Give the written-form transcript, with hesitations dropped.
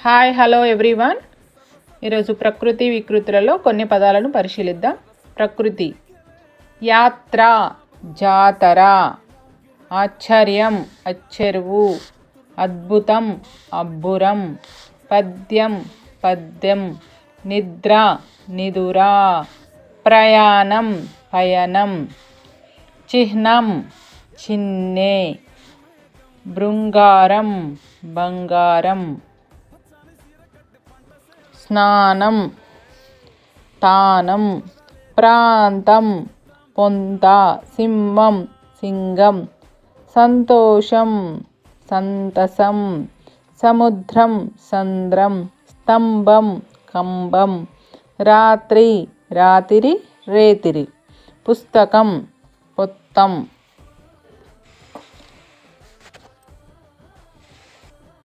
Hi hello everyone. ఈరోజు ప్రకృతి వికృతులలో కొన్ని పదాలను పరిశీలిద్దాం. ప్రకృతి: యాత్ర, జాతర. ఆశ్చర్యం, అచ్చెరువు. అద్భుతం, అబ్బురం. పద్యం, పద్యం. నిద్ర, నిదుర. ప్రయాణం, పయనం. చిహ్నం, చిన్నె. బృంగారం, బంగారం. స్నానం, తానం. ప్రాంతం, పొంత. సింహం, సింగం. సంతోషం, సంతసం. సముద్రం, సంద్రం. స్తంభం, కంబం. రాత్రి, రాతిరి, రేతిరి. పుస్తకం, పొత్తం.